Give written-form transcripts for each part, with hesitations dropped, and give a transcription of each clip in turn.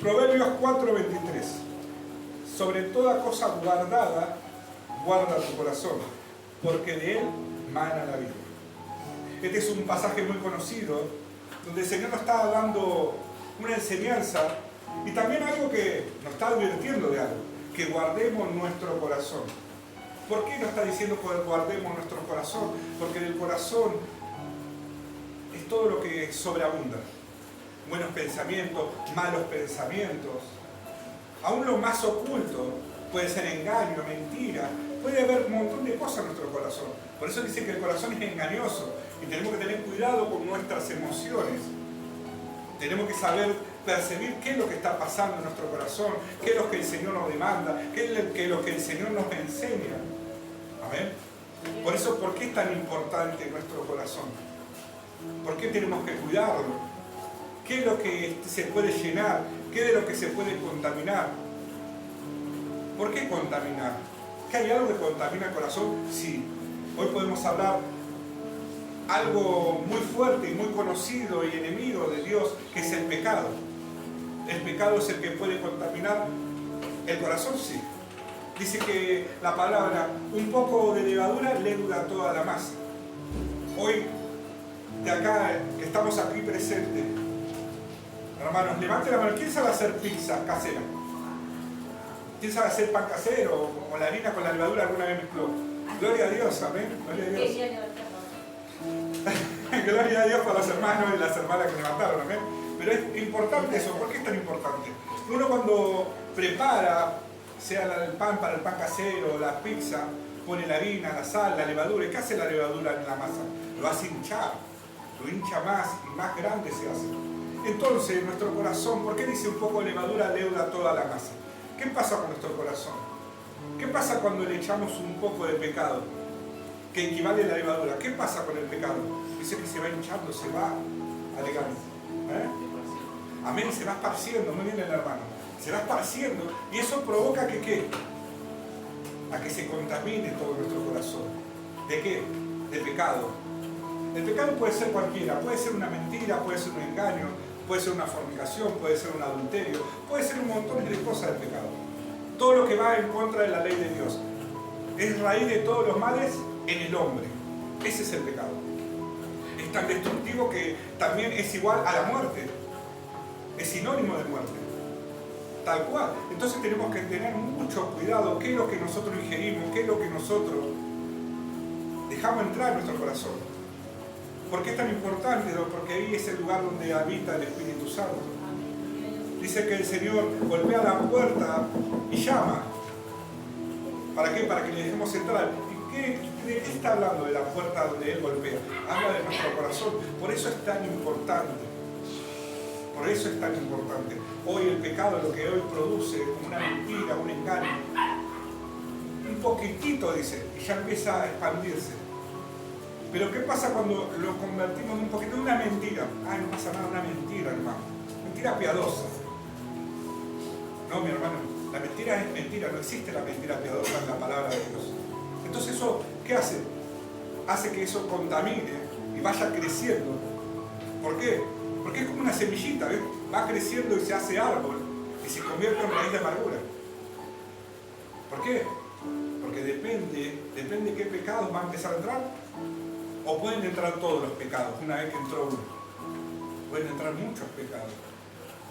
Proverbios 4:23. Sobre toda cosa guardada, guarda tu corazón, porque de él mana la vida. Este es un pasaje muy conocido, donde el Señor nos está dando una enseñanza y también algo que nos está advirtiendo de algo, que guardemos nuestro corazón. ¿Por qué nos está diciendo que guardemos nuestro corazón? Porque del corazón es todo lo que sobreabunda. Buenos pensamientos, malos pensamientos, aún lo más oculto, puede ser engaño, mentira, puede haber un montón de cosas en nuestro corazón. Por eso dice que el corazón es engañoso y tenemos que tener cuidado con nuestras emociones. Tenemos que saber percibir qué es lo que está pasando en nuestro corazón, qué es lo que el Señor nos demanda, qué es lo que el Señor nos enseña. Amén. Por eso, ¿por qué es tan importante nuestro corazón? ¿Por qué tenemos que cuidarlo? ¿Qué es lo que se puede llenar? ¿Qué es de lo que se puede contaminar? ¿Por qué contaminar? ¿Que hay algo que contamina el corazón? Sí. Hoy podemos hablar algo muy fuerte y muy conocido y enemigo de Dios, que es el pecado. ¿El pecado es el que puede contaminar el corazón? Sí. Dice que la palabra, un poco de levadura leuda toda la masa. Hoy, de acá, que estamos aquí presentes, hermanos, levante la mano. ¿Quién sabe hacer pizza casera? ¿Quién sabe hacer pan casero o la harina con la levadura alguna vez mezcló? Gloria a Dios, amén. Gloria a Dios. Gloria a Dios por los hermanos y las hermanas que levantaron, amén. Pero es importante eso. ¿Por qué es tan importante? Uno cuando prepara, sea el pan para el pan casero, la pizza, pone la harina, la sal, la levadura. ¿Y qué hace la levadura en la masa? Lo hace hinchar, lo hincha más y más grande se hace. Entonces, nuestro corazón, ¿por qué dice un poco de levadura leuda toda la masa? ¿Qué pasa con nuestro corazón? ¿Qué pasa cuando le echamos un poco de pecado? Que equivale a la levadura. ¿Qué pasa con el pecado? Dice que se va hinchando, se va alegando. Amén, se va esparciendo, muy bien el hermano. Se va esparciendo y eso provoca que ¿qué? A que se contamine todo nuestro corazón. ¿De qué? De pecado. El pecado puede ser cualquiera, puede ser una mentira, puede ser un engaño, puede ser una fornicación, puede ser un adulterio, puede ser un montón de cosas del pecado. Todo lo que va en contra de la ley de Dios. Es raíz de todos los males en el hombre. Ese es el pecado. Es tan destructivo que también es igual a la muerte. Es sinónimo de muerte. Tal cual. Entonces tenemos que tener mucho cuidado qué es lo que nosotros ingerimos, qué es lo que nosotros dejamos entrar en nuestro corazón. ¿Por qué es tan importante? Porque ahí es el lugar donde habita el Espíritu Santo. Dice que el Señor golpea la puerta y llama. ¿Para qué? Para que le dejemos entrar. ¿Y de qué está hablando de la puerta donde Él golpea? Habla de nuestro corazón. Por eso es tan importante. Por eso es tan importante. Hoy el pecado, lo que hoy produce, una mentira, un engaño, un poquitito, dice, y ya empieza a expandirse. Pero ¿qué pasa cuando lo convertimos en un poquito en una mentira? Ah, no pasa nada, una mentira, hermano. Mentira piadosa. No, mi hermano, la mentira es mentira, no existe la mentira piadosa en la palabra de Dios. Entonces eso, ¿qué hace? Hace que eso contamine y vaya creciendo. ¿Por qué? Porque es como una semillita, ¿ves? Va creciendo y se hace árbol y se convierte en raíz de amargura. ¿Por qué? Porque depende qué pecados van a empezar a entrar. O pueden entrar todos los pecados una vez que entró uno. Pueden entrar muchos pecados.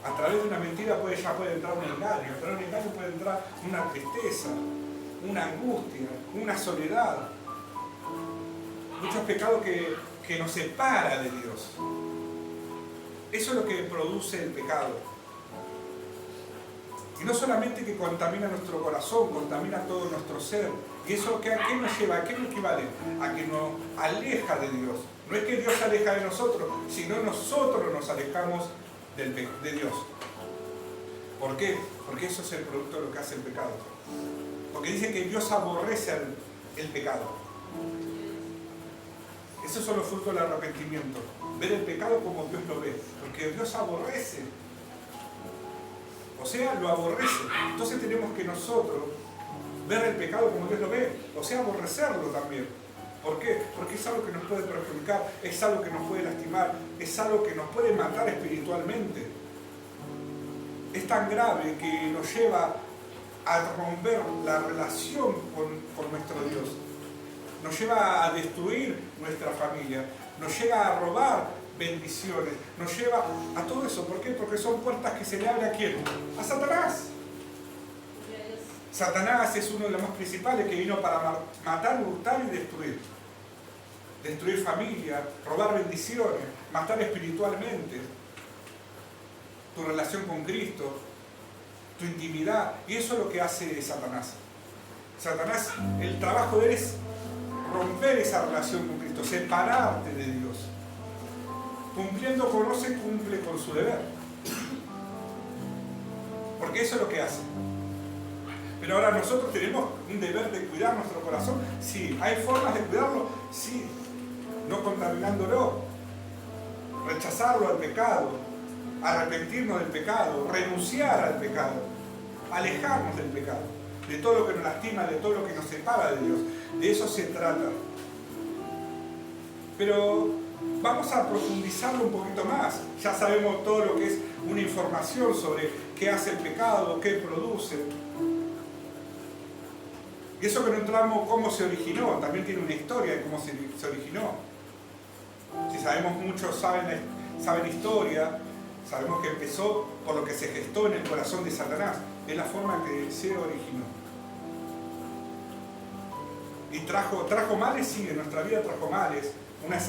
A través de una mentira ya puede entrar un engaño. A través de un engaño puede entrar una tristeza, una angustia, una soledad. Muchos pecados que nos separa de Dios. Eso es lo que produce el pecado. Y no solamente que contamina nuestro corazón, contamina todo nuestro ser. ¿Y eso a qué nos lleva? ¿A qué nos equivale? A que nos aleja de Dios. No es que Dios se aleja de nosotros, sino nosotros nos alejamos de Dios. ¿Por qué? Porque eso es el producto de lo que hace el pecado. Porque dice que Dios aborrece el pecado. Esos son los frutos del arrepentimiento. Ver el pecado como Dios lo ve. Porque Dios aborrece. O sea, lo aborrece. Entonces tenemos que nosotros ver el pecado como Dios lo ve. O sea, aborrecerlo también. ¿Por qué? Porque es algo que nos puede perjudicar, es algo que nos puede lastimar, es algo que nos puede matar espiritualmente. es tan grave que nos lleva a romper la relación con nuestro Dios. Nos lleva a destruir nuestra familia, nos lleva a robar bendiciones, nos lleva a todo eso. ¿Por qué? Porque son puertas que se le abren ¿a quién? A Satanás. Satanás es uno de los más principales que vino para matar, hurtar y destruir. Destruir familia, robar bendiciones, matar espiritualmente, tu relación con Cristo, tu intimidad. Y eso es lo que hace Satanás. Satanás, el trabajo de él es romper esa relación con Cristo, separarte de Dios. Cumpliendo con no se cumple con su deber. Porque eso es lo que hace. Pero ahora nosotros tenemos un deber de cuidar nuestro corazón. Sí, hay formas de cuidarlo, sí. No contaminándolo. Rechazarlo al pecado. Arrepentirnos del pecado. Renunciar al pecado. Alejarnos del pecado. De todo lo que nos lastima, de todo lo que nos separa de Dios. De eso se trata. Pero vamos a profundizarlo un poquito más. Ya sabemos todo lo que es una información sobre qué hace el pecado, qué produce. Y eso que no entramos cómo se originó, también tiene una historia de cómo se originó. Si sabemos muchos saben historia, sabemos que empezó por lo que se gestó en el corazón de Satanás. Es la forma en que se originó. Y trajo males, sí, en nuestra vida trajo males. Una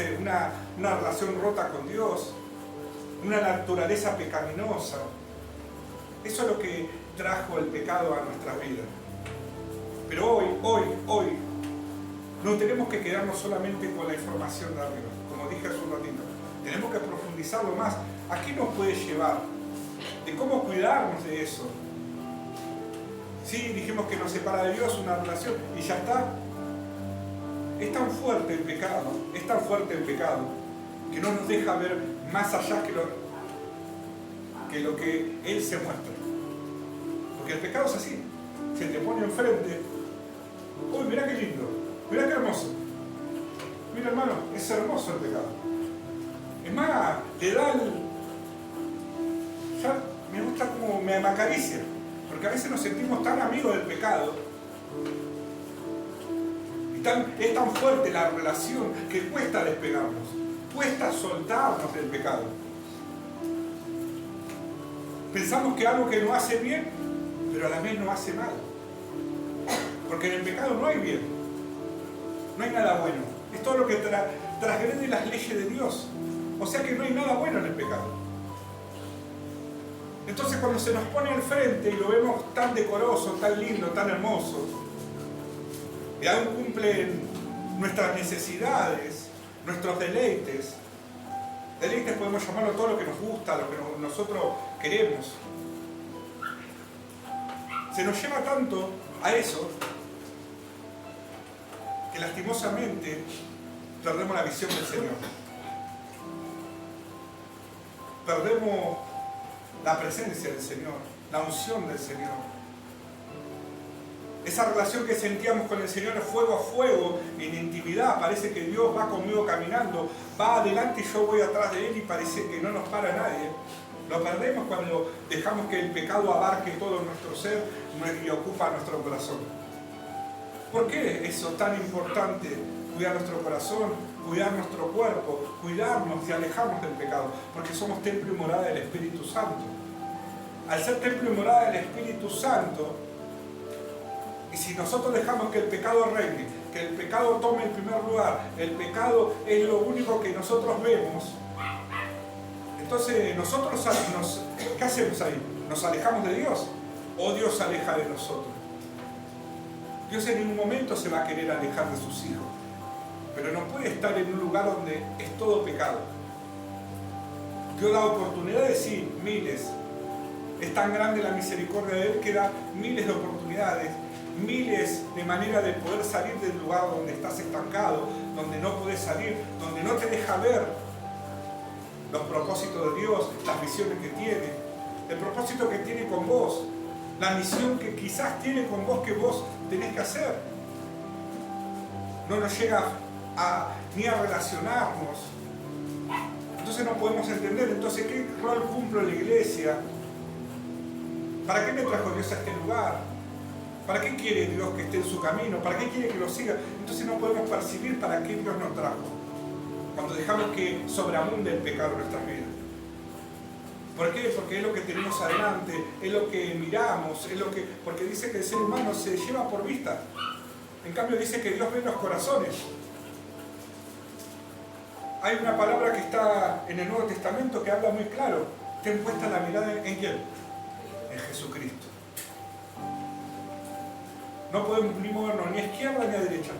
relación rota con Dios, una naturaleza pecaminosa. Eso es lo que trajo el pecado a nuestras vidas. Pero hoy, no tenemos que quedarnos solamente con la información de arriba, como dije hace un ratito. Tenemos que profundizarlo más. ¿A qué nos puede llevar? De cómo cuidarnos de eso. Sí, dijimos que nos separa de Dios una relación y ya está. Es tan fuerte el pecado, que no nos deja ver más allá que lo que Él se muestra. Porque el pecado es así, se te pone enfrente. Uy, mirá qué lindo, mirá qué hermoso. Mira hermano, es hermoso el pecado. Es más, te da ya me gusta como me acaricia. Porque a veces nos sentimos tan amigos del pecado. Es tan fuerte la relación que cuesta despegarnos, cuesta soltarnos del pecado. Pensamos que algo que nos hace bien, pero a la vez nos hace mal. Porque en el pecado no hay bien, no hay nada bueno. Es todo lo que transgrede las leyes de Dios. O sea que no hay nada bueno en el pecado. Entonces cuando se nos pone al frente y lo vemos tan decoroso, tan lindo, tan hermoso, y aún cumplen nuestras necesidades, nuestros deleites. Deleites podemos llamarlo todo lo que nos gusta, lo que nosotros queremos. Se nos lleva tanto a eso que lastimosamente perdemos la visión del Señor. Perdemos la presencia del Señor, la unción del Señor. Esa relación que sentíamos con el Señor es fuego a fuego, en intimidad. Parece que Dios va conmigo caminando, va adelante y yo voy atrás de Él y parece que no nos para nadie. Lo perdemos cuando dejamos que el pecado abarque todo nuestro ser y ocupa nuestro corazón. ¿Por qué es tan importante cuidar nuestro corazón, cuidar nuestro cuerpo, cuidarnos y alejarnos del pecado? Porque somos templo y morada del Espíritu Santo. Al ser templo y morada del Espíritu Santo, y si nosotros dejamos que el pecado reine, que el pecado tome el primer lugar, el pecado es lo único que nosotros vemos, entonces nosotros, ¿qué hacemos ahí? ¿Nos alejamos de Dios? ¿O Dios se aleja de nosotros? Dios en ningún momento se va a querer alejar de sus hijos, pero no puede estar en un lugar donde es todo pecado. Dios da oportunidades, sí, miles. Es tan grande la misericordia de Él que da miles de oportunidades, miles de maneras de poder salir del lugar donde estás estancado, donde no puedes salir, donde no te deja ver los propósitos de Dios, las visiones que tiene, el propósito que tiene con vos, la misión que quizás tiene con vos que vos tenés que hacer. No nos llega ni a relacionarnos. Entonces no podemos entender, entonces, ¿qué rol cumple la iglesia? ¿Para qué me trajo Dios a este lugar? ¿Para qué quiere Dios que esté en su camino? ¿Para qué quiere que lo siga? Entonces no podemos percibir para qué Dios nos trajo cuando dejamos que sobreabunde el pecado en nuestras vidas. ¿Por qué? Porque es lo que tenemos adelante, es lo que miramos, porque dice que el ser humano se lleva por vista. En cambio dice que Dios ve los corazones. Hay una palabra que está en el Nuevo Testamento que habla muy claro. Ten puesta la mirada ¿en quién? En Jesucristo. No podemos ni movernos ni a izquierda ni a derecha.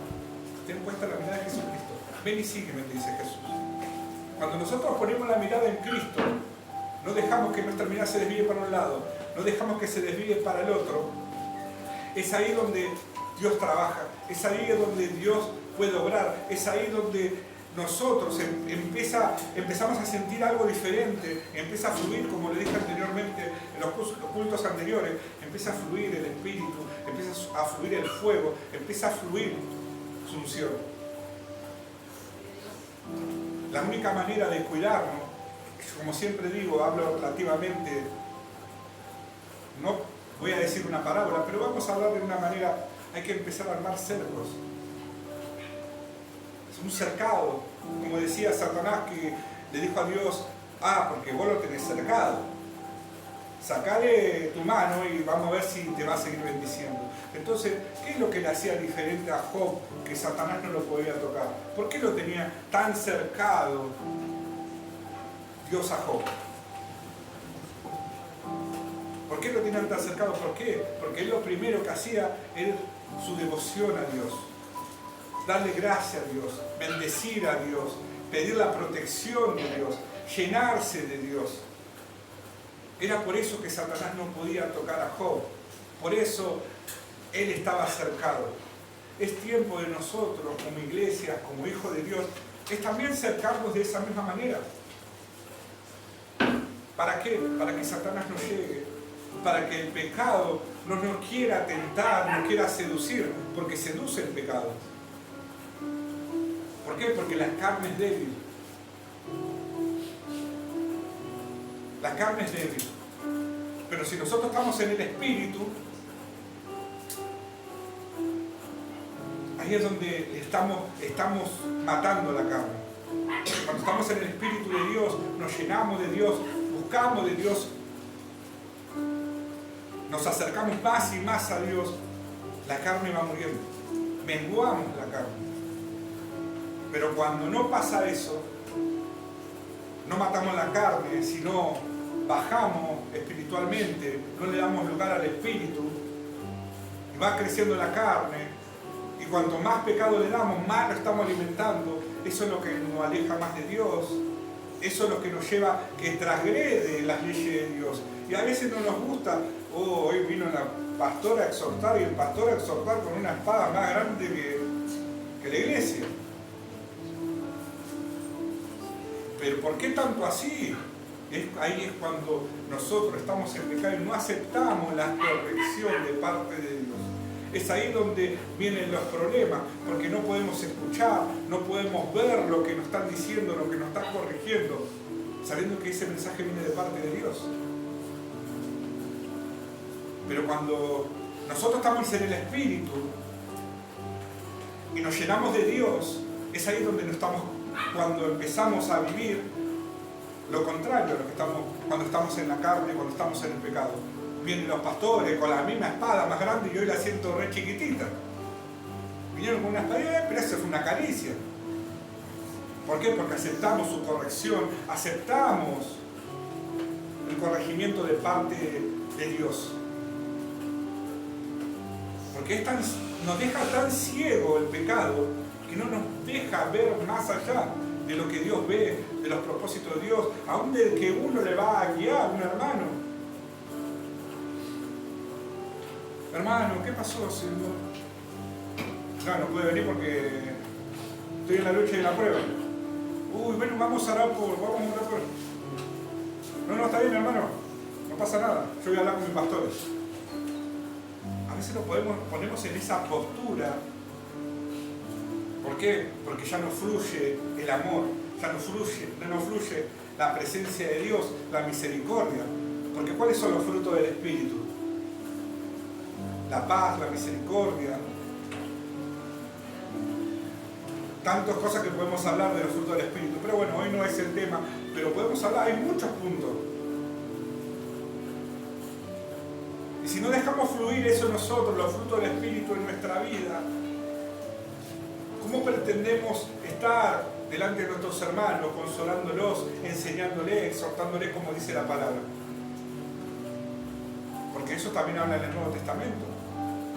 Ten puesta la mirada en Jesucristo. Ven y sígueme, dice Jesús. Cuando nosotros ponemos la mirada en Cristo, no dejamos que nuestra mirada se desvíe para un lado, no dejamos que se desvíe para el otro. Es ahí donde Dios trabaja, es ahí donde Dios puede obrar, es ahí donde nosotros empezamos a sentir algo diferente, empieza a fluir, como le dije anteriormente en los cultos anteriores, empieza a fluir el Espíritu, empieza a fluir el fuego, empieza a fluir su unción. La única manera de cuidarnos, como siempre digo, hablo relativamente, no voy a decir una parábola, pero vamos a hablar de una manera, hay que empezar a armar cercos. Es un cercado, como decía Satanás, que le dijo a Dios, porque vos lo tenés cercado, sacale tu mano y vamos a ver si te va a seguir bendiciendo. Entonces, ¿qué es lo que le hacía diferente a Job, que Satanás no lo podía tocar? ¿Por qué lo tenía tan cercado Dios a Job? ¿Por qué lo tenían tan cercado? ¿Por qué? Porque él lo primero que hacía era su devoción a Dios, darle gracias a Dios, bendecir a Dios, pedir la protección de Dios, llenarse de Dios. Era por eso que Satanás no podía tocar a Job, por eso él estaba cercado. Es tiempo de nosotros, como iglesia, como hijos de Dios, es también cercarnos de esa misma manera. ¿Para qué? Para que Satanás no llegue, para que el pecado no nos quiera tentar, no quiera seducir, porque seduce el pecado. ¿Por qué? Porque la carne es débil. La carne es débil. Pero si nosotros estamos en el Espíritu, ahí es donde estamos matando la carne. Cuando estamos en el Espíritu de Dios, nos llenamos de Dios, buscamos de Dios, nos acercamos más y más a Dios, la carne va muriendo, menguamos la carne. Pero cuando no pasa eso, no matamos la carne, sino bajamos espiritualmente, no le damos lugar al Espíritu, y va creciendo la carne, y cuanto más pecado le damos, más lo estamos alimentando. Eso es lo que nos aleja más de Dios, eso es lo que nos lleva, que transgrede las leyes de Dios. Y a veces no nos gusta, hoy vino la pastora a exhortar, y el pastor a exhortar con una espada más grande que la iglesia. Pero ¿por qué tanto así? Ahí es cuando nosotros estamos en pecado y no aceptamos la corrección de parte de Dios. Es ahí donde vienen los problemas, porque no podemos escuchar, no podemos ver lo que nos están diciendo, lo que nos están corrigiendo, sabiendo que ese mensaje viene de parte de Dios. Pero cuando nosotros estamos en el Espíritu y nos llenamos de Dios, es ahí donde cuando empezamos a vivir lo contrario a lo que cuando estamos en la carne, cuando estamos en el pecado. Vienen los pastores con la misma espada más grande y yo la siento re chiquitita. Vinieron con una espada, pero eso fue una caricia. ¿Por qué? Porque aceptamos su corrección, aceptamos el corregimiento de parte de Dios. Porque nos deja tan ciego el pecado que no nos deja ver más allá de lo que Dios ve, de los propósitos de Dios, aún del que uno le va a guiar, un hermano. Hermano, ¿qué pasó, Señor? No puede venir porque estoy en la lucha y en la prueba. Bueno, vamos a orar por... No, está bien, hermano, no pasa nada, yo voy a hablar con mis pastores. A veces nos ponemos en esa postura. ¿Por qué? Porque ya no fluye el amor, ya no fluye la presencia de Dios, la misericordia. Porque ¿cuáles son los frutos del Espíritu? La paz, la misericordia. Tantas cosas que podemos hablar de los frutos del Espíritu. Pero bueno, hoy no es el tema, pero podemos hablar, hay muchos puntos. Y si no dejamos fluir eso en nosotros, los frutos del Espíritu en nuestra vida, ¿cómo pretendemos estar delante de nuestros hermanos, consolándolos, enseñándoles, exhortándoles como dice la palabra? Porque eso también habla en el Nuevo Testamento.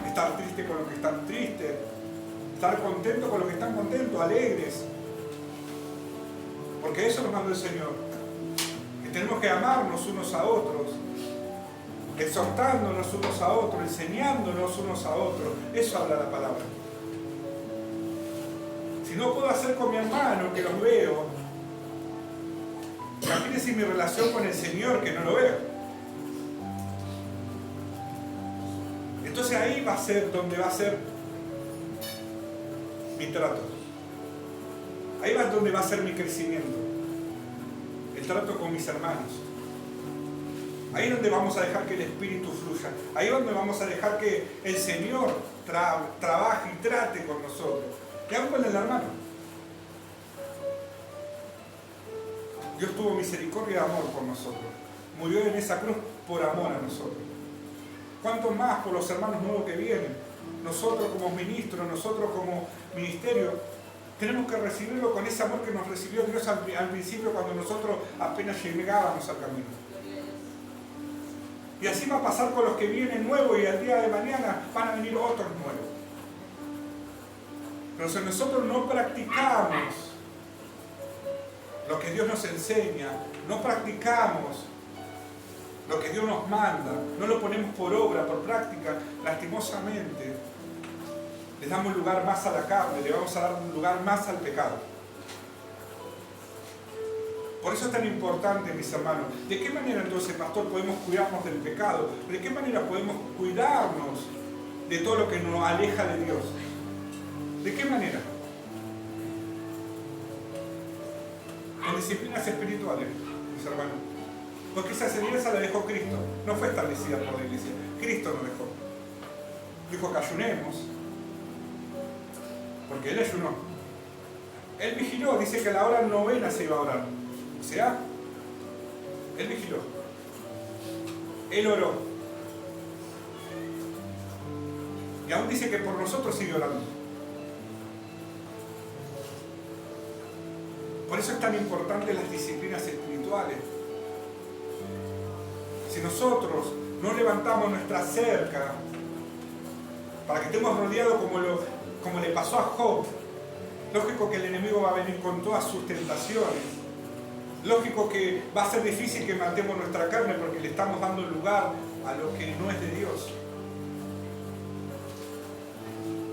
Estar triste con los que están tristes, estar contento con los que están contentos, alegres. Porque eso nos mandó el Señor. Que tenemos que amarnos unos a otros, exhortándonos unos a otros, enseñándonos unos a otros. Eso habla la palabra. Si no puedo hacer con mi hermano, que los veo, imagínense mi relación con el Señor, que no lo veo. Entonces ahí va a ser donde va a ser mi trato. Ahí va donde va a ser mi crecimiento. El trato con mis hermanos. Ahí es donde vamos a dejar que el Espíritu fluya. Ahí es donde vamos a dejar que el Señor trabaje y trate con nosotros. Y aún con el hermano. Dios tuvo misericordia y amor por nosotros. Murió en esa cruz por amor a nosotros. ¿Cuánto más por los hermanos nuevos que vienen? Nosotros como ministros, nosotros como ministerio, tenemos que recibirlo con ese amor que nos recibió Dios al principio cuando nosotros apenas llegábamos al camino. Y así va a pasar con los que vienen nuevos y al día de mañana van a venir otros nuevos. Pero si nosotros no practicamos lo que Dios nos enseña, no practicamos lo que Dios nos manda, no lo ponemos por obra, por práctica, lastimosamente, le damos lugar más a la carne, le vamos a dar un lugar más al pecado. Por eso es tan importante, mis hermanos. ¿De qué manera entonces, pastor, podemos cuidarnos del pecado? ¿De qué manera podemos cuidarnos de todo lo que nos aleja de Dios? ¿De qué manera? Con disciplinas espirituales, mis hermanos. Porque esa enseñanza la dejó Cristo. No fue establecida por la iglesia. Cristo nos dejó. Dijo que ayunemos. Porque Él ayunó. Él vigiló. Dice que a la hora 9 se iba a orar. O sea, Él vigiló. Él oró. Y aún dice que por nosotros sigue orando. Por eso es tan importante las disciplinas espirituales. Si nosotros no levantamos nuestra cerca para que estemos rodeados como le pasó a Job, lógico que el enemigo va a venir con todas sus tentaciones. Lógico que va a ser difícil que matemos nuestra carne porque le estamos dando lugar a lo que no es de Dios.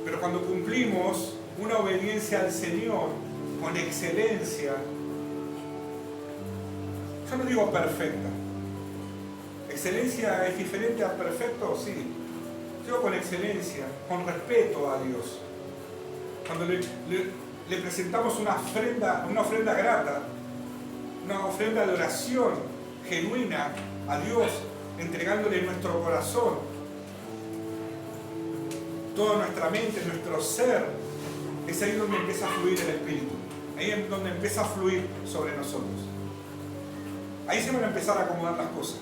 Pero cuando cumplimos una obediencia al Señor con excelencia, yo no digo perfecta. ¿Excelencia es diferente a perfecto? Sí. Yo con excelencia, con respeto a Dios. Cuando le presentamos una ofrenda grata, una ofrenda de oración genuina a Dios, entregándole nuestro corazón, toda nuestra mente, nuestro ser, es ahí donde empieza a fluir el Espíritu. Ahí es donde empieza a fluir sobre nosotros. Ahí se van a empezar a acomodar las cosas.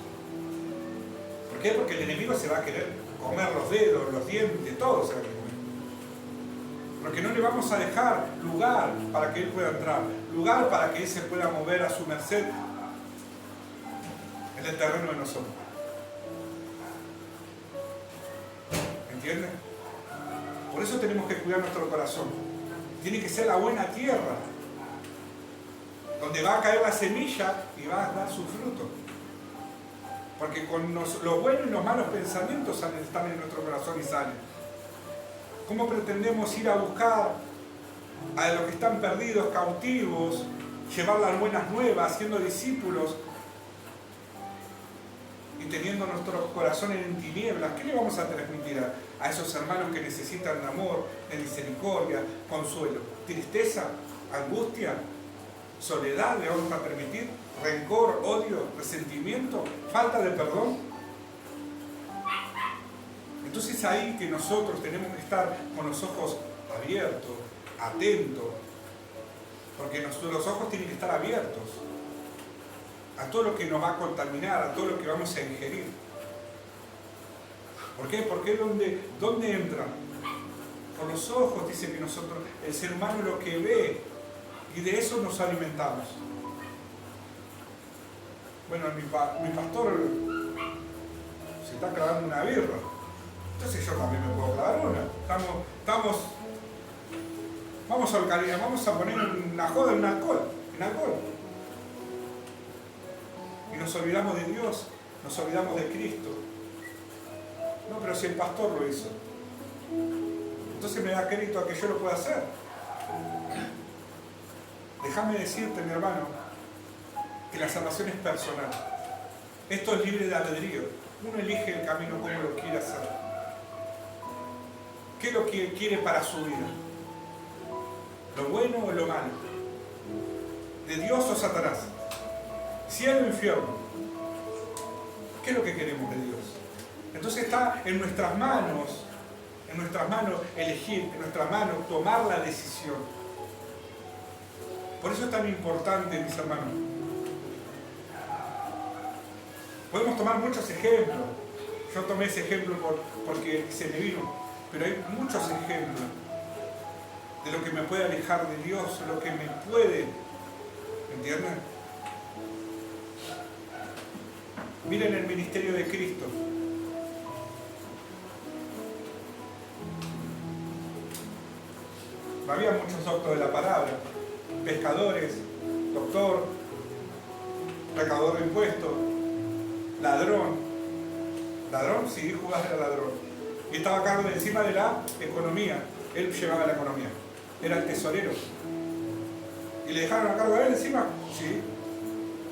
¿Por qué? Porque el enemigo se va a querer comer los dedos, los dientes, todo se va a querer comer. Porque no le vamos a dejar lugar para que Él pueda entrar, lugar para que Él se pueda mover a su merced en el terreno de nosotros. ¿Entienden? Por eso tenemos que cuidar nuestro corazón. Tiene que ser la buena tierra, donde va a caer la semilla y va a dar su fruto. Porque con los buenos y los malos pensamientos están en nuestro corazón y salen. ¿Cómo pretendemos ir a buscar a los que están perdidos, cautivos, llevar las buenas nuevas, siendo discípulos y teniendo nuestros corazones en tinieblas? ¿Qué le vamos a transmitir a esos hermanos que necesitan de amor, de misericordia, consuelo? ¿Tristeza? ¿Angustia? soledad le vamos a permitir, rencor, odio, resentimiento, falta de perdón. Entonces es ahí que nosotros tenemos que estar con los ojos abiertos, atentos, porque los ojos tienen que estar abiertos a todo lo que nos va a contaminar, a todo lo que vamos a ingerir. ¿Por qué? Porque ¿dónde entran? Por los ojos, dice que nosotros, el ser humano lo que ve, y de eso nos alimentamos. Bueno, mi pastor se está clavando una birra, entonces yo también me puedo clavar una. Vamos a poner una joda en alcohol. Y nos olvidamos de Dios, nos olvidamos de Cristo. No, pero si el pastor lo hizo, entonces me da crédito a que yo lo pueda hacer. Déjame decirte, mi hermano, que la salvación es personal. Esto es libre de albedrío. Uno elige el camino como lo quiere hacer. ¿Qué es lo que quiere para su vida? ¿Lo bueno o lo malo? ¿De Dios o Satanás? ¿Cielo o infierno? ¿Qué es lo que queremos de Dios? Entonces está en nuestras manos elegir, en nuestras manos tomar la decisión. Por eso es tan importante, mis hermanos. Podemos tomar muchos ejemplos. Yo tomé ese ejemplo porque se me vino, pero hay muchos ejemplos de lo que me puede alejar de Dios, lo que me puede, ¿entienden? Miren el ministerio de Cristo. Había muchos doctores de la palabra, pescadores, doctor, recaudador de impuestos, ladrón. Ladrón, sí, Judas era ladrón. Y estaba a cargo de encima de la economía. Él llevaba la economía. Era el tesorero. ¿Y le dejaron a cargo de él encima? Sí.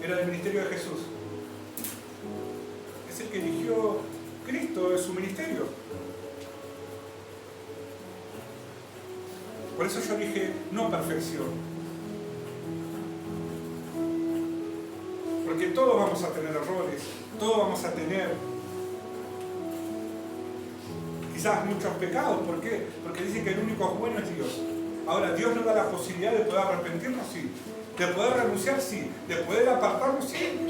Era del ministerio de Jesús. Es el que eligió Cristo en su ministerio. Por eso yo dije, no perfección. Porque todos vamos a tener errores, todos vamos a tener quizás muchos pecados. ¿Por qué? Porque dicen que el único bueno es Dios. Ahora, Dios nos da la posibilidad de poder arrepentirnos, sí. De poder renunciar, sí. De poder apartarnos, sí.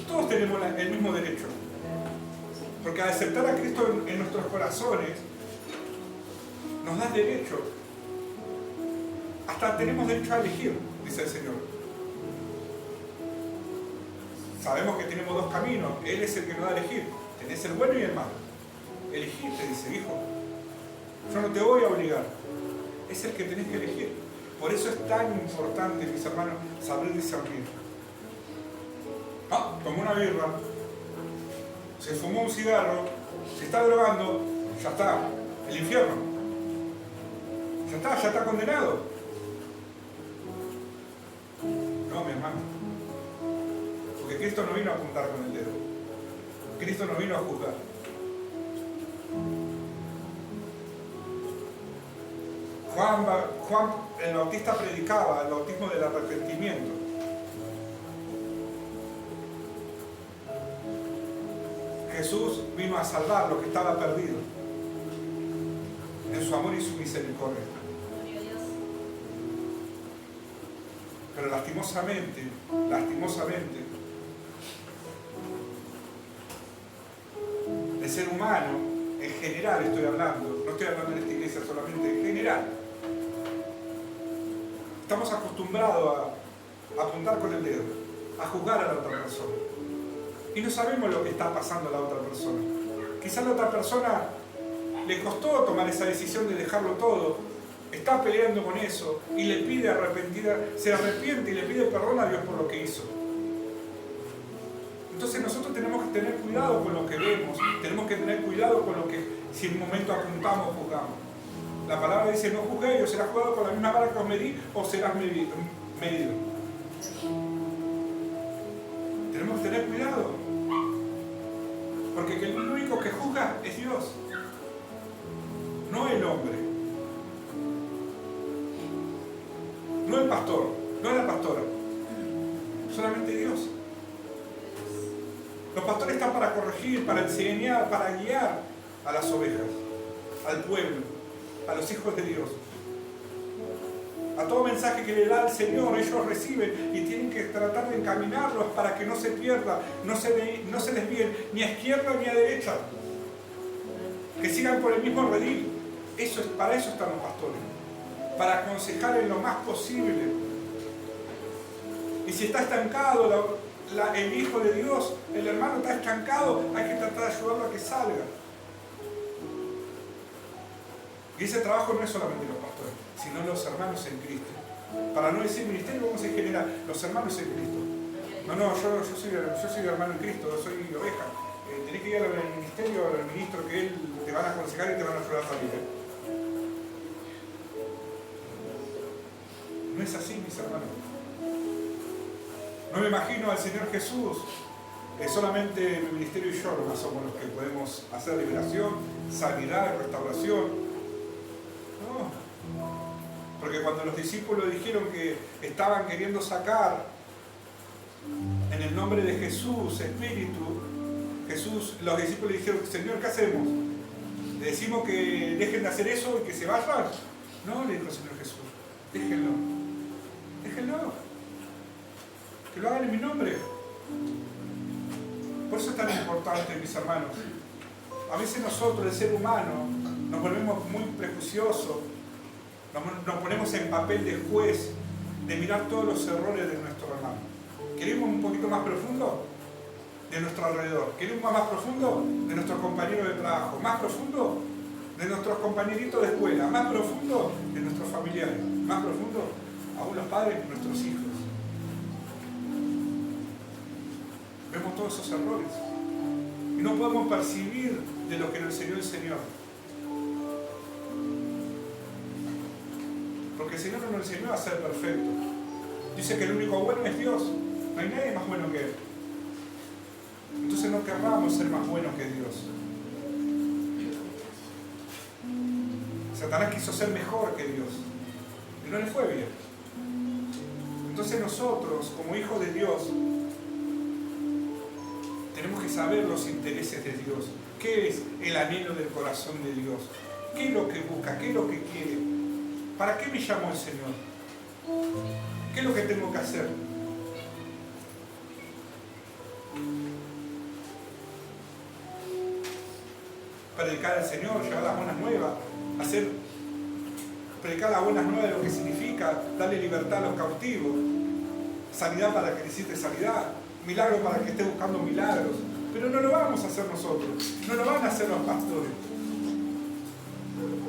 Todos tenemos el mismo derecho. Porque al aceptar a Cristo en nuestros corazones, nos da derecho. Hasta tenemos derecho a elegir, dice el Señor. Sabemos que tenemos dos caminos. Él es el que nos da a elegir. Tenés el bueno y el malo. Elegí, te dice, hijo. Yo no te voy a obligar. Es el que tenés que elegir. Por eso es tan importante, mis hermanos, saber discernir. Tomó una birra, se fumó un cigarro, se está drogando, ya está, el infierno. Ya está condenado. No, mi hermano. Porque Cristo no vino a apuntar con el dedo. Cristo no vino a juzgar. Juan el Bautista predicaba el bautismo del arrepentimiento. Jesús vino a salvar lo que estaba perdido en su amor y su misericordia. Pero lastimosamente, el ser humano, en general estoy hablando, no estoy hablando en esta iglesia solamente, en general, estamos acostumbrados a apuntar con el dedo, a juzgar a la otra persona. Y no sabemos lo que está pasando a la otra persona. Quizás la otra persona le costó tomar esa decisión de dejarlo todo, está peleando con eso y le pide arrepentida, se arrepiente y le pide perdón a Dios por lo que hizo. Entonces nosotros tenemos que tener cuidado con lo que vemos, tenemos que tener cuidado con lo que si en un momento apuntamos o juzgamos. La palabra dice, no juzguéis, o serás juzgado con la misma vara que os medí, o serás medido. Tenemos que tener cuidado, porque el único que juzga es Dios, no el hombre, no el pastor, no la pastora, solamente Dios. Los pastores están para corregir, para enseñar, para guiar a las ovejas, al pueblo, a los hijos de Dios. A todo mensaje que le da el Señor, ellos reciben y tienen que tratar de encaminarlos para que no se pierda, no se desvíen ni a izquierda ni a derecha. Que sigan por el mismo redil. Para eso están los pastores. Para aconsejar en lo más posible. Y si está estancado el Hijo de Dios, el hermano está estancado, hay que tratar de ayudarlo a que salga. Y ese trabajo no es solamente los pastores, sino los hermanos en Cristo. Para no decir ministerio, vamos a decir general, los hermanos en Cristo. No, yo soy hermano en Cristo, soy oveja. Tenés que ir al ministerio, al ministro, que él te van a aconsejar y te van a ayudar a salir. No es así, mis hermanos. No me imagino al Señor Jesús. Solamente mi ministerio y yo no somos los que podemos hacer liberación, sanidad, restauración. No. Porque cuando los discípulos dijeron que estaban queriendo sacar en el nombre de Jesús, Espíritu, los discípulos dijeron: Señor, ¿qué hacemos? ¿Le decimos que dejen de hacer eso y que se vayan? No, le dijo el Señor Jesús, déjenlo. Que lo hagan en mi nombre. Por eso es tan importante, mis hermanos. A veces nosotros, el ser humano, nos volvemos muy prejuiciosos, nos ponemos en papel de juez, de mirar todos los errores de nuestro hermano. ¿Queremos un poquito más profundo? De nuestro alrededor. ¿Queremos más profundo? De nuestros compañeros de trabajo. ¿Más profundo? De nuestros compañeritos de escuela. ¿Más profundo? De nuestros familiares. ¿Más profundo? Aún los padres de nuestros hijos. Vemos todos esos errores. Y no podemos percibir de lo que nos enseñó el Señor. Porque el Señor no nos enseñó a ser perfectos. Dice que el único bueno es Dios. No hay nadie más bueno que Él. Entonces no querramos ser más buenos que Dios. Satanás quiso ser mejor que Dios. Y no le fue bien. Entonces nosotros, como hijos de Dios, tenemos que saber los intereses de Dios. ¿Qué es el anhelo del corazón de Dios? ¿Qué es lo que busca? ¿Qué es lo que quiere? ¿Para qué me llamó el Señor? ¿Qué es lo que tengo que hacer? Predicar al Señor, llevar las buenas nuevas, predicar las buenas nuevas de lo que significa darle libertad a los cautivos, sanidad para que necesite sanidad, milagro para que esté buscando milagros. Pero no lo vamos a hacer nosotros, no lo van a hacer los pastores,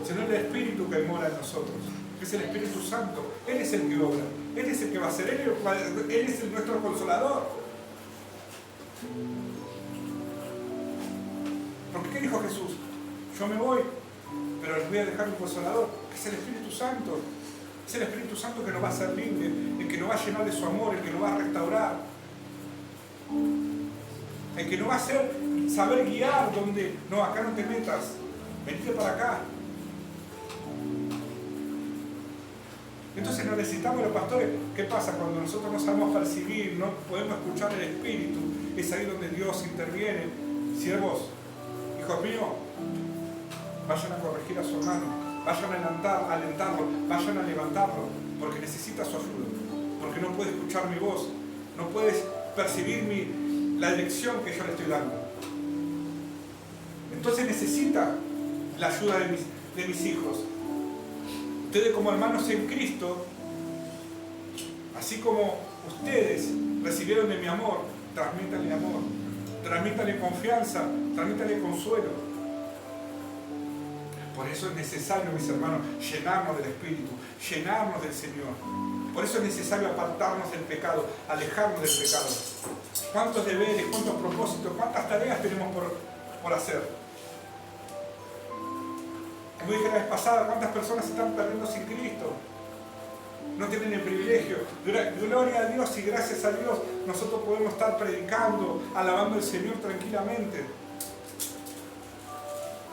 sino el Espíritu que mora en nosotros, que es el Espíritu Santo. Él es el que obra, Él es el que va a hacer, Él es nuestro consolador. Porque ¿qué dijo Jesús? Yo me voy, pero les voy a dejar un consolador, que es el Espíritu Santo. Es el Espíritu Santo que nos va a hacer libre, el que nos va a llenar de su amor, el que nos va a restaurar, el que nos va a hacer saber guiar donde, no, acá no te metas, venite para acá. Entonces no necesitamos los pastores. ¿Qué pasa? Cuando nosotros no sabemos percibir, no podemos escuchar el Espíritu, es ahí donde Dios interviene. Siervos, hijos míos, vayan a corregir a su hermano, vayan a alentarlo, vayan a levantarlo, porque necesita su ayuda, porque no puede escuchar mi voz, no puede percibir la dirección que yo le estoy dando. Entonces necesita la ayuda de mis hijos. Ustedes como hermanos en Cristo, así como ustedes recibieron de mi amor, transmítanle amor, transmítanle confianza, transmítanle consuelo. Por eso es necesario, mis hermanos, llenarnos del Espíritu, llenarnos del Señor. Por eso es necesario apartarnos del pecado, alejarnos del pecado. ¿Cuántos deberes, cuántos propósitos, cuántas tareas tenemos por hacer? Como dije la vez pasada, ¿cuántas personas se están perdiendo sin Cristo? No tienen el privilegio. Gloria a Dios y gracias a Dios nosotros podemos estar predicando, alabando al Señor tranquilamente.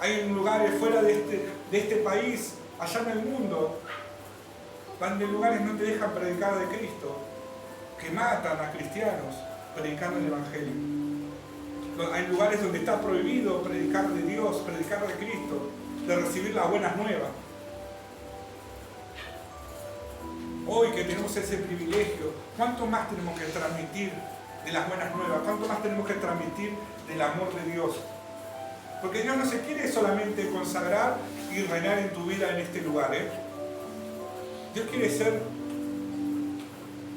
Hay lugares fuera de este país, allá en el mundo, van de lugares que no te dejan predicar de Cristo, que matan a cristianos predicando el Evangelio. Hay lugares donde está prohibido predicar de Dios, predicar de Cristo, de recibir las buenas nuevas. Hoy que tenemos ese privilegio, ¿cuánto más tenemos que transmitir de las buenas nuevas? ¿Cuánto más tenemos que transmitir del amor de Dios? Porque Dios no se quiere solamente consagrar y reinar en tu vida en este lugar, Dios quiere ser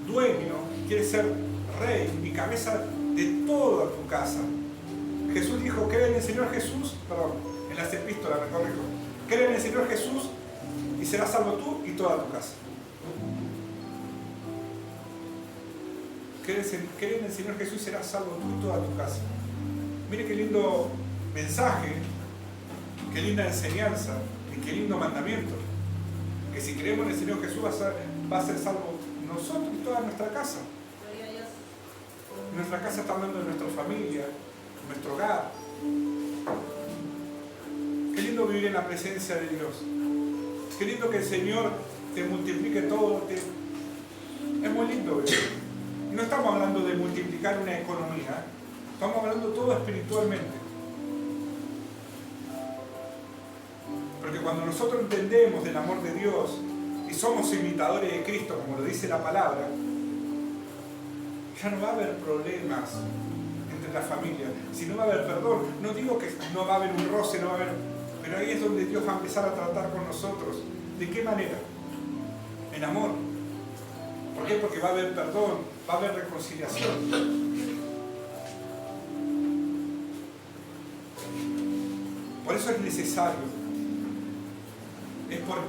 dueño, quiere ser rey y cabeza de toda tu casa. Jesús dijo, cree en el Señor Jesús, en las epístolas me corrijo, cree en el Señor Jesús y serás salvo tú y toda tu casa. Cree en el Señor Jesús y serás salvo tú y toda tu casa. Mire qué lindo mensaje, qué linda enseñanza y qué lindo mandamiento. Que si creemos en el Señor Jesús va a ser salvo nosotros y toda nuestra casa. Nuestra casa está hablando de nuestra familia, nuestro hogar. Qué lindo vivir en la presencia de Dios. Qué lindo que el Señor te multiplique todo. Es muy lindo vivir. No estamos hablando de multiplicar una economía, estamos hablando todo espiritualmente. Porque cuando nosotros entendemos del amor de Dios y somos imitadores de Cristo, como lo dice la palabra, ya no va a haber problemas entre la familia, sino va a haber perdón. No digo que no va a haber un roce, no va a haber, pero ahí es donde Dios va a empezar a tratar con nosotros. ¿De qué manera? En amor. ¿Por qué? Porque va a haber perdón, va a haber reconciliación. Por eso es necesario.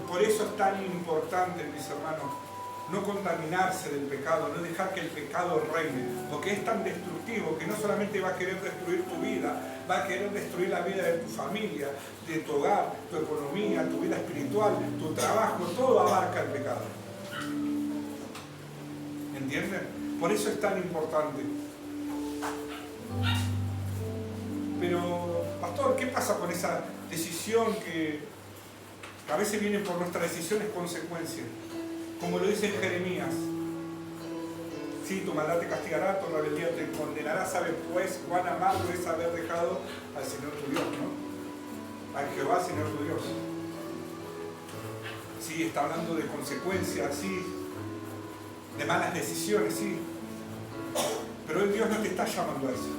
Por eso es tan importante, mis hermanos, no contaminarse del pecado, no dejar que el pecado reine, porque es tan destructivo que no solamente va a querer destruir tu vida, va a querer destruir la vida de tu familia, de tu hogar, tu economía, tu vida espiritual, tu trabajo, todo abarca el pecado. ¿Entienden? Por eso es tan importante. Pero, pastor, ¿qué pasa con esa decisión que a veces viene por nuestras decisiones consecuencias? Como lo dice Jeremías. Sí, tu maldad te castigará, tu rebeldía te condenará. ¿Sabes pues cuán amargo es haber dejado al Señor tu Dios, ¿no? A Jehová, Señor tu Dios. Sí, está hablando de consecuencias, sí, de malas decisiones, sí. Pero hoy Dios no te está llamando a eso.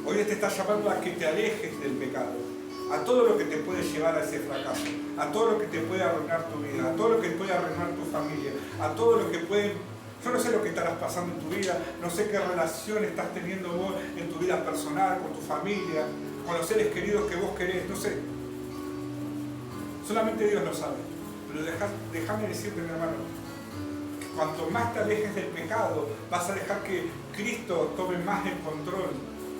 Hoy te está llamando a que te alejes del pecado, a todo lo que te puede llevar a ese fracaso, a todo lo que te puede arruinar tu vida, a todo lo que puede arruinar tu familia, a todo lo que puede... Yo no sé lo que estarás pasando en tu vida, no sé qué relación estás teniendo vos en tu vida personal, con tu familia, con los seres queridos que vos querés, no sé. Solamente Dios lo sabe. Pero déjame decirte, mi hermano, que cuanto más te alejes del pecado, vas a dejar que Cristo tome más el control,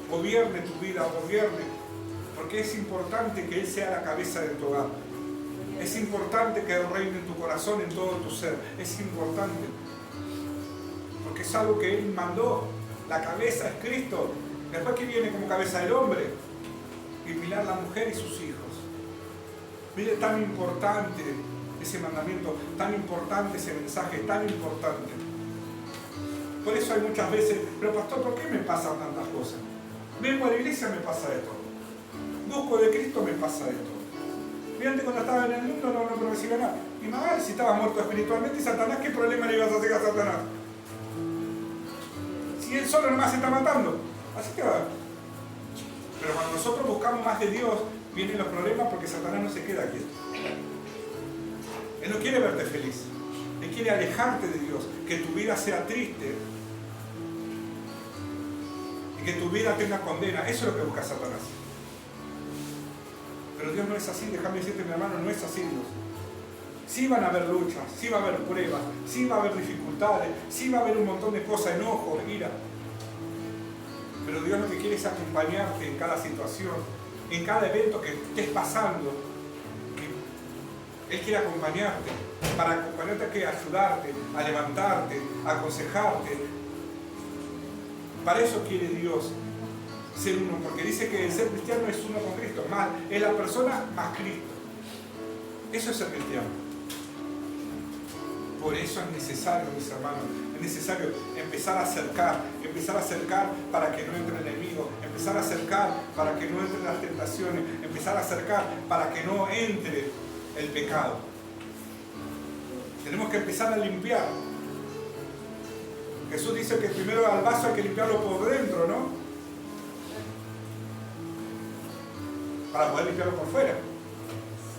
gobierne tu vida, gobierne. Porque es importante que Él sea la cabeza de tu hogar. Es importante que Él reine en tu corazón, en todo tu ser. Es importante. Porque es algo que Él mandó. La cabeza es Cristo. Después que viene como cabeza el hombre. Y pilar la mujer y sus hijos. Mire, tan importante ese mandamiento, tan importante ese mensaje, tan importante. Por eso hay muchas veces, pero pastor, ¿por qué me pasan tantas cosas? Vengo a la iglesia, me pasa esto. Busco de Cristo, me pasa esto. Mira, antes cuando estaba en el mundo no recibía nada. Y mamá, si estabas muerto espiritualmente, Satanás, ¿qué problema le ibas a hacer a Satanás? Si él solo nomás se está matando. Así que va. Pero cuando nosotros buscamos más de Dios, vienen los problemas porque Satanás no se queda quieto. Él no quiere verte feliz. Él quiere alejarte de Dios, que tu vida sea triste y que tu vida tenga condena. Eso es lo que busca Satanás. Pero Dios no es así, déjame decirte, mi hermano, no es así Dios. Sí van a haber luchas, sí va a haber pruebas, sí va a haber dificultades, sí va a haber un montón de cosas, enojos, ira. Pero Dios lo que quiere es acompañarte en cada situación, en cada evento que estés pasando. Él quiere acompañarte, para acompañarte a ayudarte, a levantarte, a aconsejarte. Para eso quiere Dios ser uno, porque dice que el ser cristiano es uno con Cristo, más es la persona más Cristo. Eso es ser cristiano. Por eso es necesario, mis hermanos, es necesario empezar a acercar para que no entre el enemigo, empezar a acercar para que no entren las tentaciones, empezar a acercar para que no entre el pecado. Tenemos que empezar a limpiar. Jesús dice que primero al vaso hay que limpiarlo por dentro, ¿no? Para poder limpiarlo por fuera.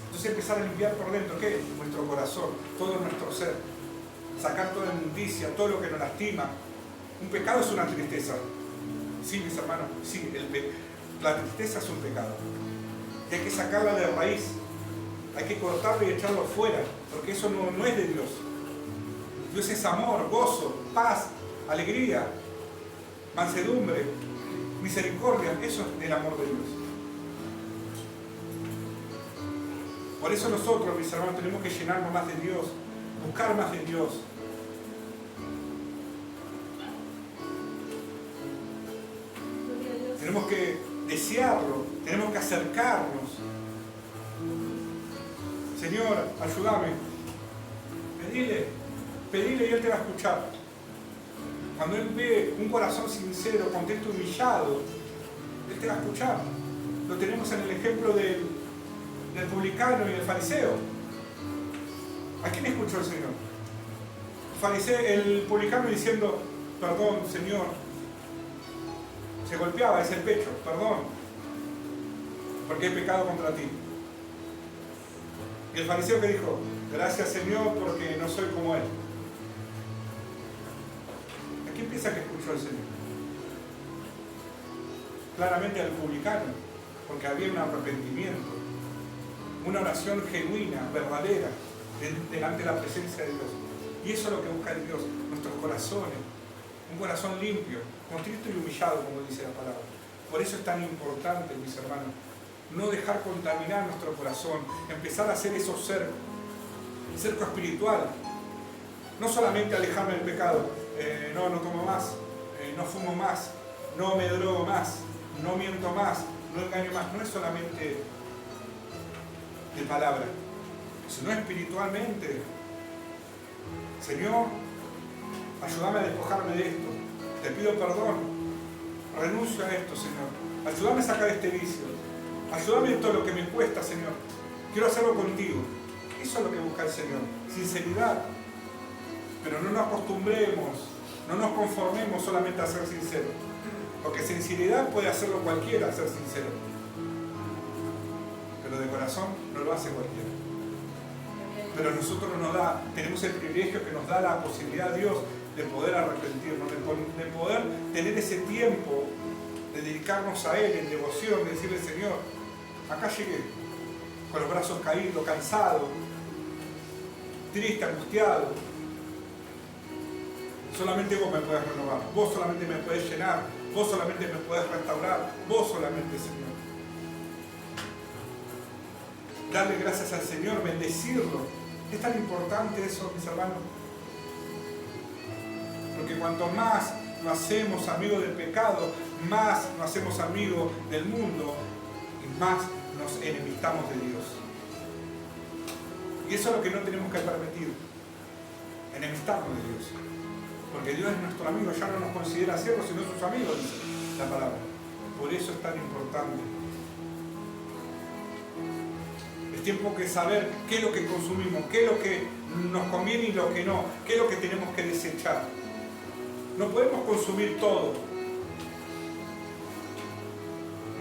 Entonces empezar a limpiar por dentro, ¿qué? Nuestro corazón, todo nuestro ser. Sacar toda inmundicia, todo lo que nos lastima. Un pecado es una tristeza. Sí, mis hermanos, sí, la tristeza es un pecado. Y hay que sacarla de raíz. Hay que cortarlo y echarlo fuera, porque eso no es de Dios. Dios es amor, gozo, paz, alegría, mansedumbre, misericordia. Eso es el amor de Dios. Por eso nosotros, mis hermanos, tenemos que llenarnos más de Dios, buscar más de Dios. Tenemos que desearlo, tenemos que acercarnos. Señor, ayúdame. Pedile y Él te va a escuchar. Cuando Él ve un corazón sincero, contento, humillado, Él te va a escuchar. Lo tenemos en el ejemplo del publicano y el fariseo. ¿A quién escuchó el Señor? El publicano diciendo, perdón, Señor. Se golpeaba, es el pecho, perdón, porque he pecado contra ti. Y el fariseo que dijo, gracias Señor porque no soy como él. ¿A quién piensa que escuchó el Señor? Claramente al publicano, porque había un arrepentimiento, una oración genuina, verdadera, delante de la presencia de Dios. Y eso es lo que busca Dios, nuestros corazones, un corazón limpio, contrito y humillado, como dice la palabra. Por eso es tan importante, mis hermanos, no dejar contaminar nuestro corazón, empezar a hacer esos cerco espiritual. No solamente alejarme del pecado, no tomo más, no fumo más, no me drogo más, no miento más, no engaño más. No es solamente de palabra, sino espiritualmente. Señor, ayúdame a despojarme de esto. Te pido perdón. Renuncio a esto, Señor. Ayúdame a sacar este vicio. Ayúdame en todo lo que me cuesta, Señor. Quiero hacerlo contigo. Eso es lo que busca el Señor. Sinceridad. Pero no nos acostumbremos, no nos conformemos solamente a ser sinceros. Porque sinceridad puede hacerlo cualquiera, ser sincero. Pero de corazón no lo hace cualquiera. Pero nosotros tenemos el privilegio que nos da la posibilidad de Dios de poder arrepentirnos, de poder tener ese tiempo de dedicarnos a Él en devoción, de decirle, Señor, acá llegué, con los brazos caídos, cansado, triste, angustiado. Solamente vos me puedes renovar, vos solamente me puedes llenar, vos solamente me puedes restaurar, vos solamente, Señor. Darle gracias al Señor, bendecirlo. Es tan importante eso, mis hermanos. Porque cuanto más nos hacemos amigos del pecado, más nos hacemos amigos del mundo y más nos enemistamos de Dios. Y eso es lo que no tenemos que permitir, enemistarnos de Dios. Porque Dios es nuestro amigo, ya no nos considera siervos sino sus amigos, dice la palabra. Por eso es tan importante. Es tiempo que saber qué es lo que consumimos, qué es lo que nos conviene y lo que no, qué es lo que tenemos que desechar. No podemos consumir todo.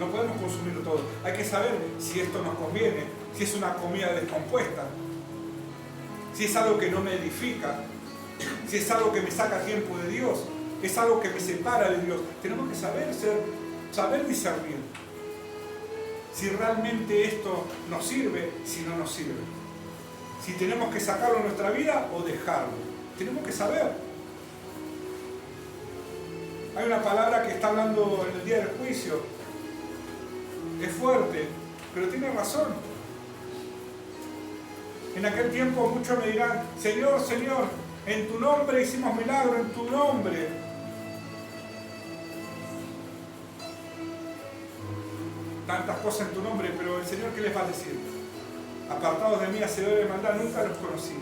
No podemos consumir todo. Hay que saber si esto nos conviene, si es una comida descompuesta, si es algo que no me edifica, si es algo que me saca tiempo de Dios, es algo que me separa de Dios. Tenemos que saber discernir si realmente esto nos sirve, si no nos sirve. Si tenemos que sacarlo de nuestra vida o dejarlo. Tenemos que saber. Hay una palabra que está hablando en el día del juicio. Es fuerte, pero tiene razón. En aquel tiempo muchos me dirán, Señor, Señor, en tu nombre hicimos milagro, en tu nombre. Tantas cosas en tu nombre, pero el Señor, ¿qué les va a decir? Apartados de mí, hacedores de maldad, nunca los conocí.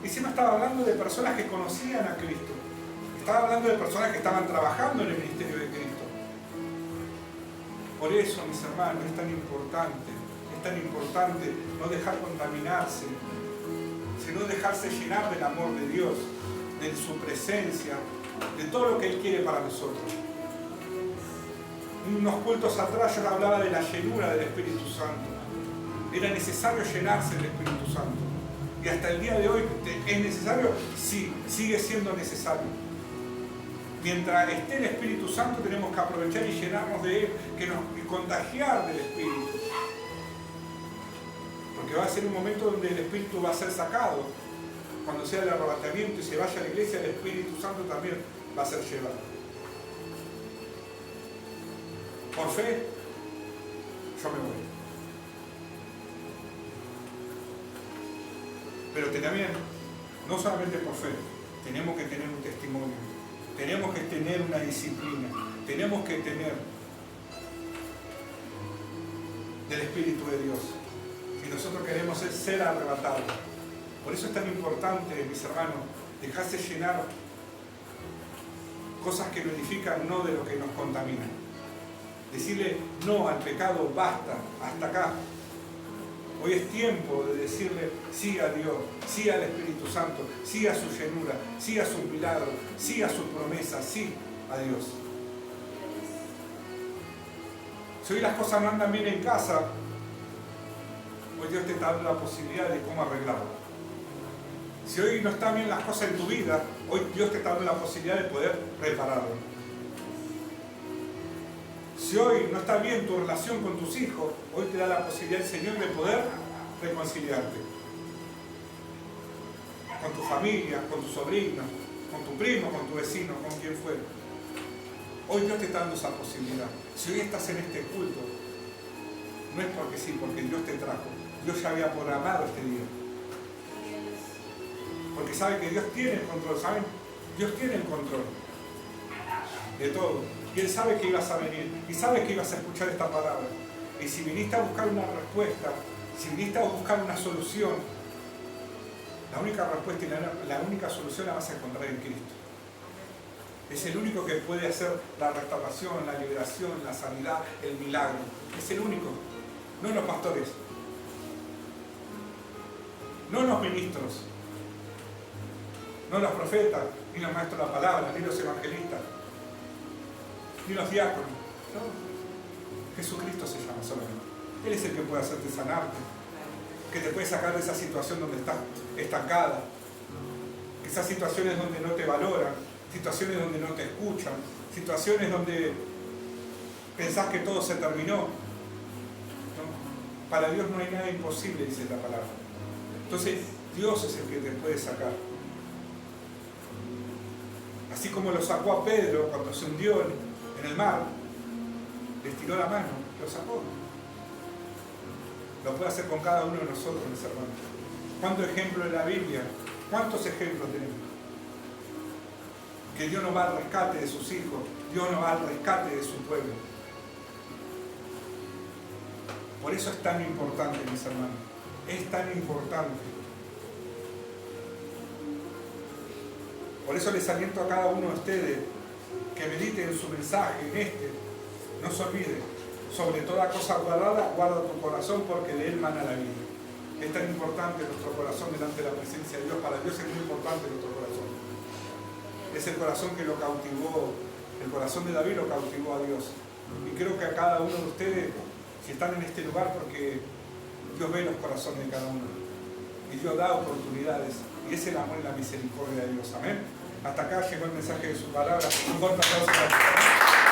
encima estaba hablando de personas que conocían a Cristo. Estaba hablando de personas que estaban trabajando en el ministerio de Cristo. Por eso, mis hermanos, es tan importante no dejar contaminarse, sino dejarse llenar del amor de Dios, de su presencia, de todo lo que Él quiere para nosotros. Unos cultos atrás yo hablaba de la llenura del Espíritu Santo. Era necesario llenarse del Espíritu Santo. Y hasta el día de hoy, ¿es necesario? Sí, sigue siendo necesario. Mientras esté el Espíritu Santo tenemos que aprovechar y llenarnos de Él, y contagiar del Espíritu. Porque va a ser un momento donde el Espíritu va a ser sacado. Cuando sea el arrebatamiento y se vaya a la iglesia, el Espíritu Santo también va a ser llevado. Por fe, yo me voy. Pero también, no solamente por fe, tenemos que tener un testimonio, tenemos que tener una disciplina, tenemos que tener del Espíritu de Dios. Si nosotros queremos ser arrebatados. Por eso es tan importante, mis hermanos, dejarse llenar cosas que lo edifican, no de lo que nos contaminan. Decirle no al pecado, basta, hasta acá. Hoy es tiempo de decirle sí a Dios, sí al Espíritu Santo, sí a su llenura, sí a sus milagros, sí a sus promesas, sí a Dios. Si hoy las cosas no andan bien en casa, hoy Dios te está dando la posibilidad de cómo arreglarlo. Si hoy no están bien las cosas en tu vida, hoy Dios te está dando la posibilidad de poder repararlo. Si hoy no está bien tu relación con tus hijos, hoy te da la posibilidad el Señor de poder reconciliarte. Con tu familia, con tu sobrino, con tu primo, con tu vecino, con quien fuera. Hoy Dios te está dando esa posibilidad. Si hoy estás en este culto, no es porque sí, porque Dios te trajo. Dios ya había programado este día. Porque sabe que Dios tiene el control, ¿saben? Dios tiene el control de todo. Y Él sabe que ibas a venir. Y sabe que ibas a escuchar esta palabra. Y si viniste a buscar una respuesta, si viniste a buscar una solución, la única respuesta y la única solución la vas a encontrar en Cristo. Es el único que puede hacer la restauración, la liberación, la sanidad, el milagro. Es el único. No los pastores. No los ministros. No los profetas, ni los maestros de la palabra, ni los evangelistas, ni los diáconos. No. Jesucristo se llama solamente. Él es el que puede hacerte sanarte, que te puede sacar de esa situación donde estás estancada, esas situaciones donde no te valoran, situaciones donde no te escuchan, situaciones donde pensás que todo se terminó. ¿No? Para Dios no hay nada imposible, dice la palabra. Entonces, Dios es el que te puede sacar. Así como lo sacó a Pedro cuando se hundió en el mar, le estiró la mano, lo sacó. Lo puede hacer con cada uno de nosotros, mis hermanos. ¿Cuántos ejemplos en la Biblia? ¿Cuántos ejemplos tenemos? Que Dios no va al rescate de sus hijos, Dios no va al rescate de su pueblo. Por eso es tan importante, mis hermanos. Es tan importante. Por eso les aliento a cada uno de ustedes que mediten en su mensaje, en este. No se olvide, sobre toda cosa guardada, guarda tu corazón porque de él mana la vida. Es tan importante nuestro corazón delante de la presencia de Dios. Para Dios es muy importante nuestro corazón. Es el corazón que lo cautivó, el corazón de David lo cautivó a Dios. Y creo que a cada uno de ustedes, si están en este lugar, porque Dios ve los corazones de cada uno. Y Dios da oportunidades. Y es el amor y la misericordia de Dios. Amén. Hasta acá llegó el mensaje de su palabra. Un fuerte aplauso.